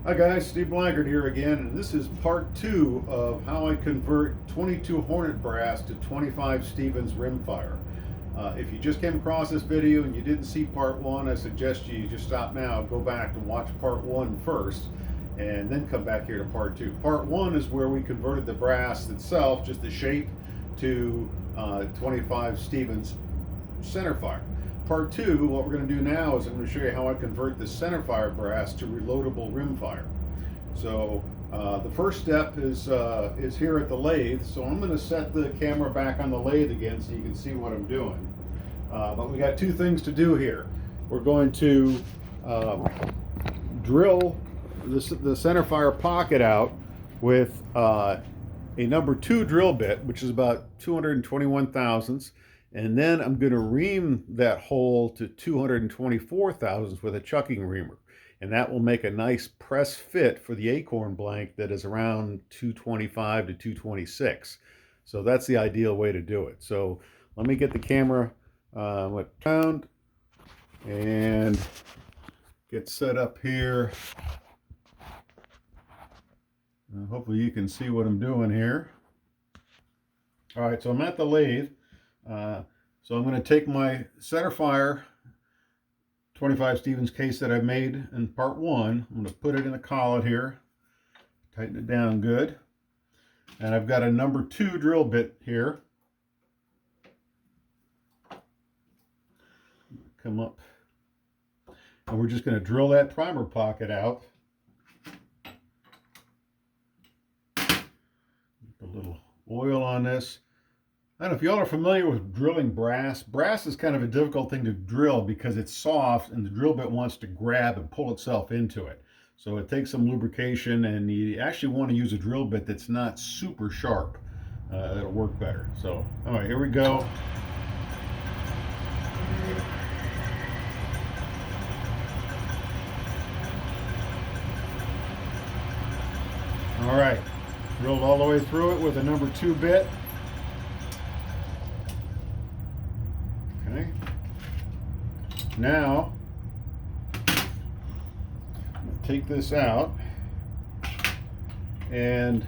Hi guys, Steve Blankard here again, and this is part 2 of how I convert 22 Hornet brass to 25 Stevens rimfire. If you just came across this video and you didn't see part 1, I suggest you just stop now, go back and watch part 1 first, and then come back here to part 2. Part 1 is where we converted the brass itself, just the shape, to 25 Stevens centerfire. Part 2, what we're going to do now is I'm going to show you how I convert the centerfire brass to reloadable rimfire. So the first step is here at the lathe. So I'm going to set the camera back on the lathe again so you can see what I'm doing. But we got two things to do here. We're going to drill the centerfire pocket out with a number 2 drill bit, which is about 221 thousandths. And then I'm going to ream that hole to 224 thousandths with a chucking reamer. And that will make a nice press fit for the acorn blank that is around 225 to 226. So that's the ideal way to do it. So let me get the camera around and get set up here. Hopefully you can see what I'm doing here. All right, so I'm at the lathe. So I'm going to take my centerfire 25 Stevens case that I made in part 1. I'm going to put it in the collet here, tighten it down good. And I've got a number 2 drill bit here. Come up. And we're just going to drill that primer pocket out. Put a little oil on this. I don't know if y'all are familiar with drilling brass. Brass is kind of a difficult thing to drill because it's soft and the drill bit wants to grab and pull itself into it. So it takes some lubrication, and you actually want to use a drill bit that's not super sharp. That'll work better. So, all right, here we go. All right, drilled all the way through it with a number 2 bit. Okay. Now, I'm going to take this out and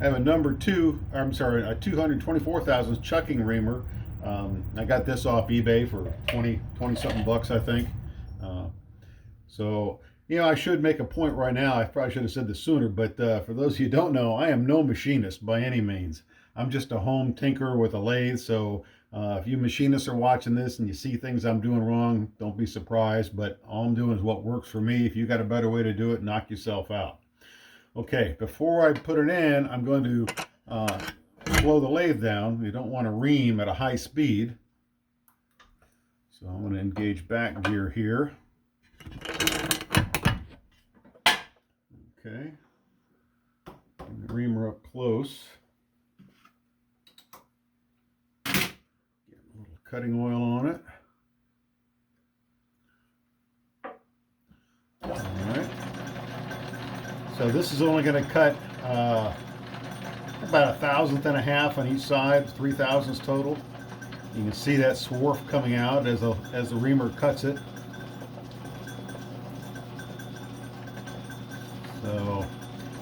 I have a number 2, I'm sorry, a 224 thousandths chucking reamer. I got this off eBay for 20 something bucks, I think. So, you know, I should make a point right now. I probably should have said this sooner, but for those of you who don't know, I am no machinist by any means. I'm just a home tinkerer with a lathe, so if you machinists are watching this and you see things I'm doing wrong, don't be surprised, but all I'm doing is what works for me. If you got a better way to do it, knock yourself out. Okay, before I put it in, I'm going to slow the lathe down. You don't want to ream at a high speed. So I'm going to engage back gear here. Okay, bring the reamer up close. Cutting oil on it. All right. So this is only going to cut about 1/1000th and a half on each side, 3 thousandths total. You can see that swarf coming out as the reamer cuts it. So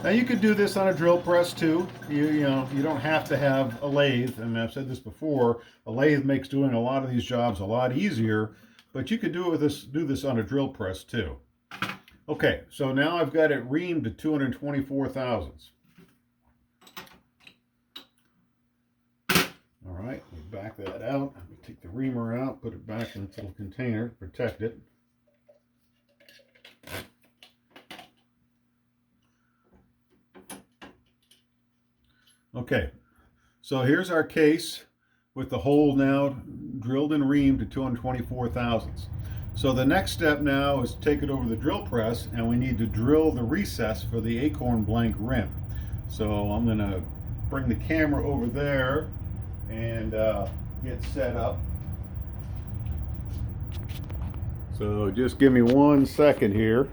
now you could do this on a drill press too. You know, you don't have to have a lathe. I mean, I've said this before. A lathe makes doing a lot of these jobs a lot easier, but you could do this on a drill press too. Okay, so now I've got it reamed to 224 thousandths. All right, we back that out. We take the reamer out, put it back in its little container, protect it. Okay, so here's our case with the hole now drilled and reamed to 224 thousandths. So the next step now is to take it over the drill press, and we need to drill the recess for the acorn blank rim. So I'm going to bring the camera over there and get set up. So just give me 1 second here.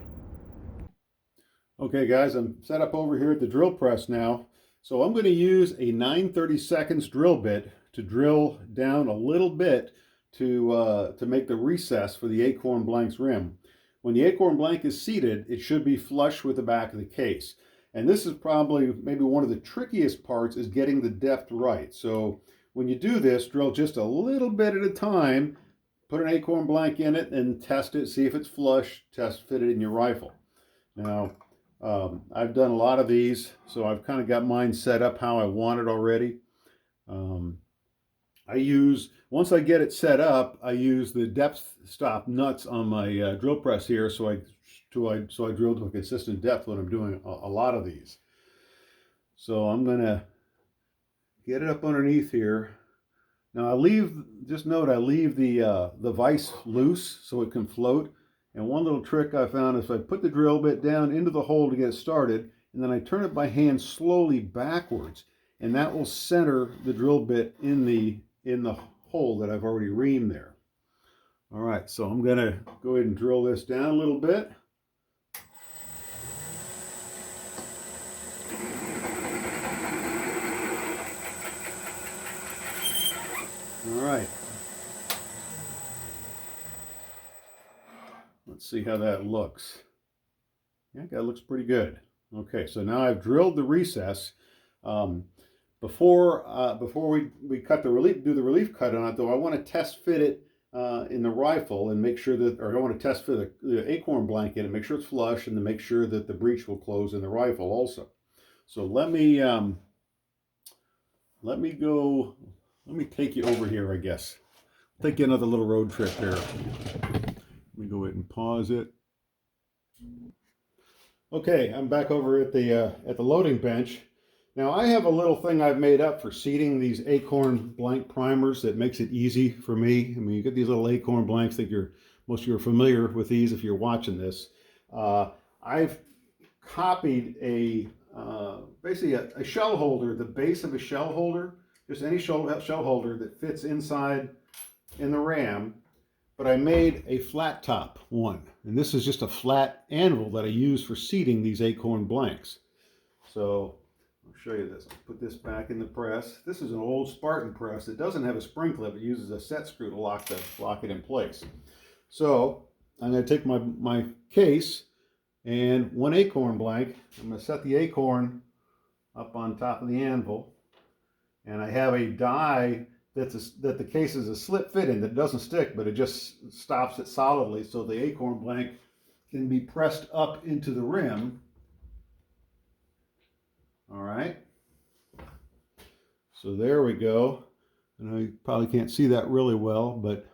Okay guys, I'm set up over here at the drill press now. So I'm going to use a 9/32 drill bit to drill down a little bit to make the recess for the acorn blank's rim. when the acorn blank is seated, it should be flush with the back of the case. And this is probably maybe one of the trickiest parts, is getting the depth right. So when you do this, drill just a little bit at a time, put an acorn blank in it and test it, see if it's flush, fit it in your rifle. Now, I've done a lot of these, so I've kind of got mine set up how I want it already. Once I get it set up, I use the depth stop nuts on my drill press here, so I drill to a consistent depth when I'm doing a lot of these. So I'm gonna get it up underneath here. Now I leave the vise loose so it can float. And one little trick I found is I put the drill bit down into the hole to get started, and then I turn it by hand slowly backwards, and that will center the drill bit in the hole that I've already reamed there. All right, so I'm gonna go ahead and drill this down a little bit. All right. Let's see how that looks. Yeah, that looks pretty good. Okay, so now I've drilled the recess. Before we cut the relief, do the relief cut on it, though, I want to test fit it in the rifle and make sure that, or I want to test fit the acorn blank in and make sure it's flush, and to make sure that the breech will close in the rifle also. So let me take you over here, I guess. Take you another little road trip here. Let me go ahead and pause it. Okay, I'm back over at the loading bench. Now I have a little thing I've made up for seating these acorn blank primers that makes it easy for me. I mean, you get these little acorn blanks. I think most of you are familiar with these if you're watching this. I've copied basically a shell holder, the base of a shell holder, just any shell holder that fits inside in the ram. But I made a flat top one, and this is just a flat anvil that I use for seating these acorn blanks. So I'll show you this. I'll put this back in the press. This is an old Spartan press. It doesn't have a spring clip. It uses a set screw to lock it in place. So I'm going to take my case and one acorn blank. I'm going to set the acorn up on top of the anvil, and I have a die that the case is a slip fit in that doesn't stick, but it just stops it solidly, so the acorn blank can be pressed up into the rim. All right. So there we go. I know you probably can't see that really well, but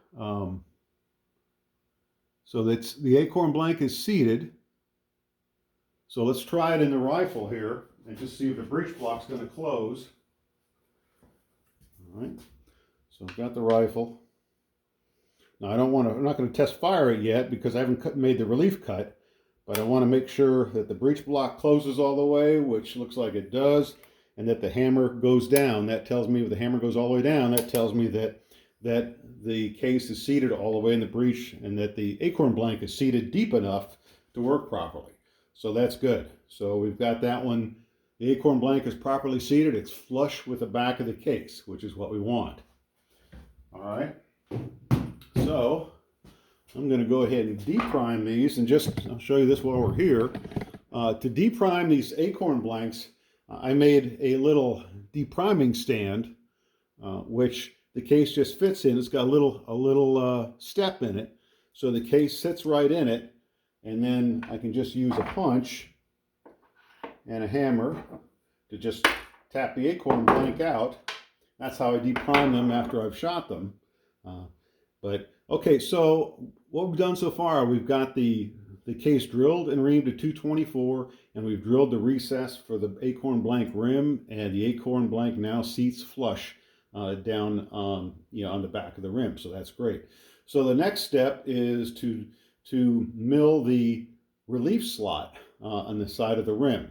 so that's the acorn blank is seated. So let's try it in the rifle here and just see if the breech block's going to close. All right. So I've got the rifle. Now I'm not going to test fire it yet because I haven't made the relief cut, but I want to make sure that the breech block closes all the way, which looks like it does, and that the hammer goes down. That tells me if the hammer goes all the way down, that tells me that the case is seated all the way in the breech and that the acorn blank is seated deep enough to work properly. So that's good. So we've got that one. The acorn blank is properly seated. It's flush with the back of the case, which is what we want. All right, so I'm going to go ahead and deprime these, and I'll show you this while we're here. To deprime these acorn blanks, I made a little depriming stand, which the case just fits in. It's got a little step in it, so the case sits right in it, and then I can just use a punch and a hammer to just tap the acorn blank out. That's how I deprime them after I've shot them. But okay, so what we've done so far, we've got the case drilled and reamed to 224, and we've drilled the recess for the acorn blank rim, and the acorn blank now seats flush down on the back of the rim. So that's great. So the next step is to mill the relief slot on the side of the rim.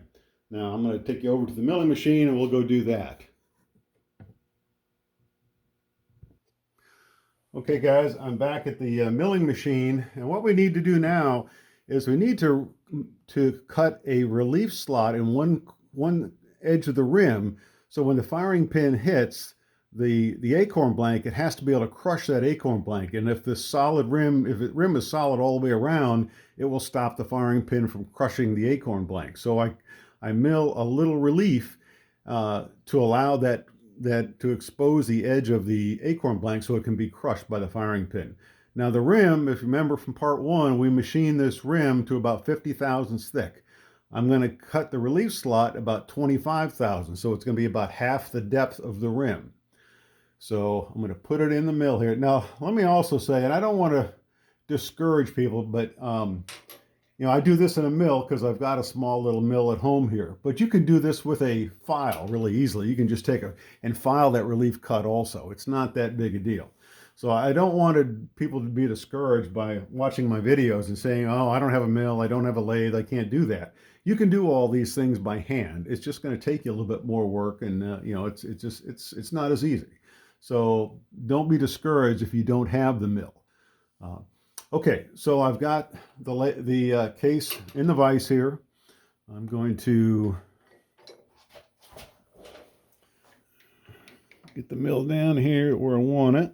Now I'm going to take you over to the milling machine, and we'll go do that. Okay guys, I'm back at the milling machine, and what we need to do now is we need to cut a relief slot in one edge of the rim, so when the firing pin hits the acorn blank, it has to be able to crush that acorn blank. And if the rim is solid all the way around, it will stop the firing pin from crushing the acorn blank. So I mill a little relief to allow that to expose the edge of the acorn blank so it can be crushed by the firing pin. Now the rim, if you remember from part 1, we machined this rim to about 50 thousandths thick. I'm going to cut the relief slot about 25 thousandths, so it's going to be about half the depth of the rim. So I'm going to put it in the mill here. Now let me also say, and I don't want to discourage people, but you know, I do this in a mill because I've got a small little mill at home here. But you can do this with a file really easily. You can just take and file that relief cut also. It's not that big a deal. So I don't want people to be discouraged by watching my videos and saying, oh, I don't have a mill, I don't have a lathe, I can't do that. You can do all these things by hand. It's just going to take you a little bit more work, and you know, it's not as easy. So don't be discouraged if you don't have the mill. Okay, so I've got the case in the vise here. I'm going to get the mill down here where I want it.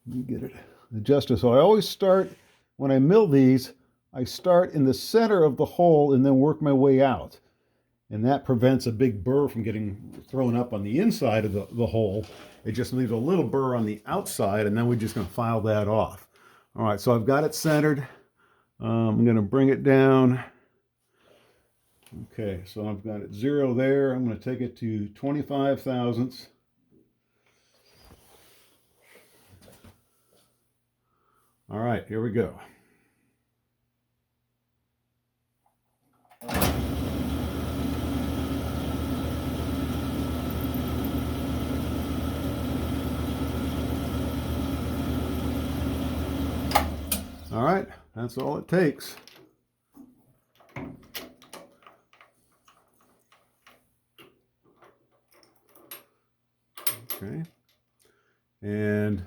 Let me get it adjusted. So I always start, when I mill these, I start in the center of the hole and then work my way out. And that prevents a big burr from getting thrown up on the inside of the hole. It just leaves a little burr on the outside, and then we're just going to file that off. All right, so I've got it centered. I'm going to bring it down. Okay, so I've got it 0 there. I'm going to take it to 25 thousandths. All right, here we go. All right, that's all it takes. Okay, and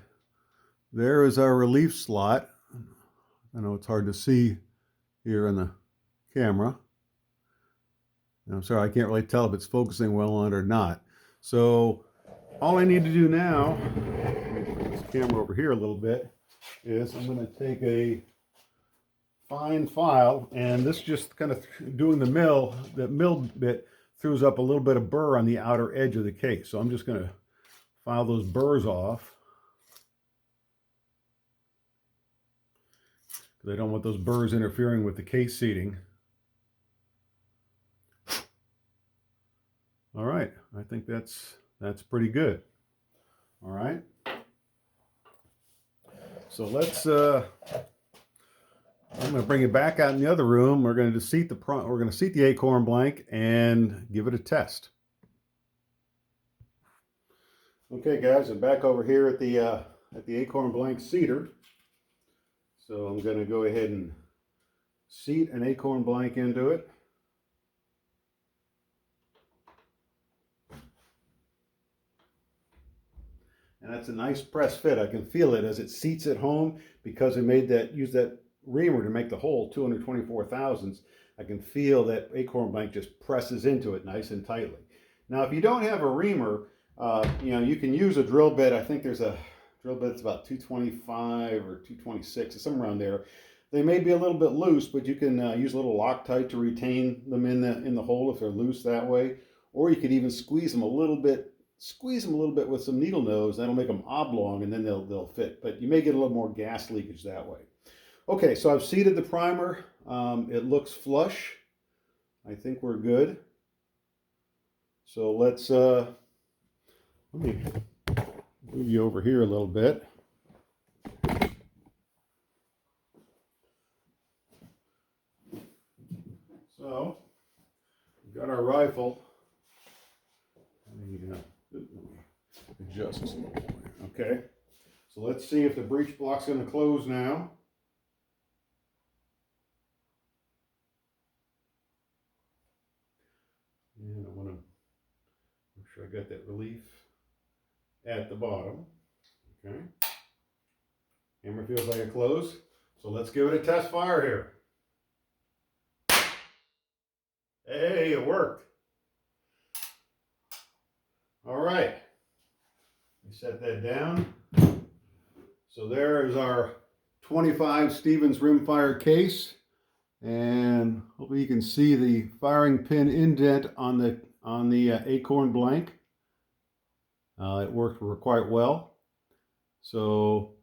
there is our relief slot. I know it's hard to see here in the camera. And I'm sorry, I can't really tell if it's focusing well on it or not. So all I need to do now, let me bring this camera over here a little bit, is I'm going to take a fine file, and this just kind of doing the mill bit throws up a little bit of burr on the outer edge of the case. So I'm just going to file those burrs off, because I don't want those burrs interfering with the case seating. All right, I think that's pretty good. All right. So let's I'm going to bring it back out in the other room. We're going to seat the acorn blank and give it a test. Okay, guys, I'm back over here at the acorn blank seater. So I'm going to go ahead and seat an acorn blank into it. And that's a nice press fit. I can feel it as it seats at home, because I used that reamer to make the hole 224 thousandths. I can feel that acorn blank just presses into it nice and tightly. Now, if you don't have a reamer, you know, you can use a drill bit. I think there's a drill bit that's about 225 or 226, or somewhere around there. They may be a little bit loose, but you can use a little Loctite to retain them in the hole if they're loose that way. Or you could even squeeze them a little bit with some needle nose. That'll make them oblong, and then they'll fit. But you may get a little more gas leakage that way. Okay, so I've seated the primer. It looks flush. I think we're good. So let me move you over here a little bit. So we've got our rifle. Adjust this a little bit. Okay, so let's see if the breech block's going to close now. And I want to make sure I got that relief at the bottom. Okay, hammer feels like it closed. So let's give it a test fire here. Hey, it worked. All right. Set that down. So there is our 25 Stevens rimfire case, and hopefully you can see the firing pin indent on the acorn blank. It worked quite well. So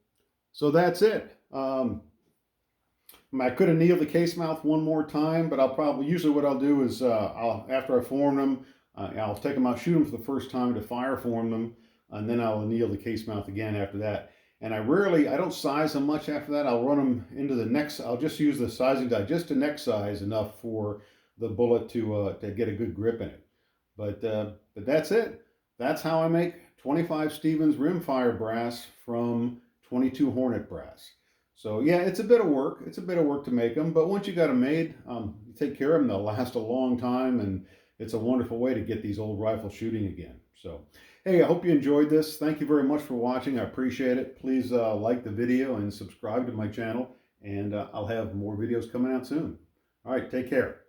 that's it. I could have annealed the case mouth one more time, but usually what I'll do is after I form them, I'll take them out, shoot them for the first time to fire form them, and then I'll anneal the case mouth again after that. And I don't size them much after that. I'll run them into the next. I'll just use the sizing die just to neck size enough for the bullet to get a good grip in it. But that's it. That's how I make 25 Stevens rimfire brass from 22 Hornet brass. So yeah, it's a bit of work. It's a bit of work to make them, but once you got them made, you take care of them. They'll last a long time, and it's a wonderful way to get these old rifles shooting again. So, hey, I hope you enjoyed this. Thank you very much for watching. I appreciate it. Please like the video and subscribe to my channel, and I'll have more videos coming out soon. All right, take care.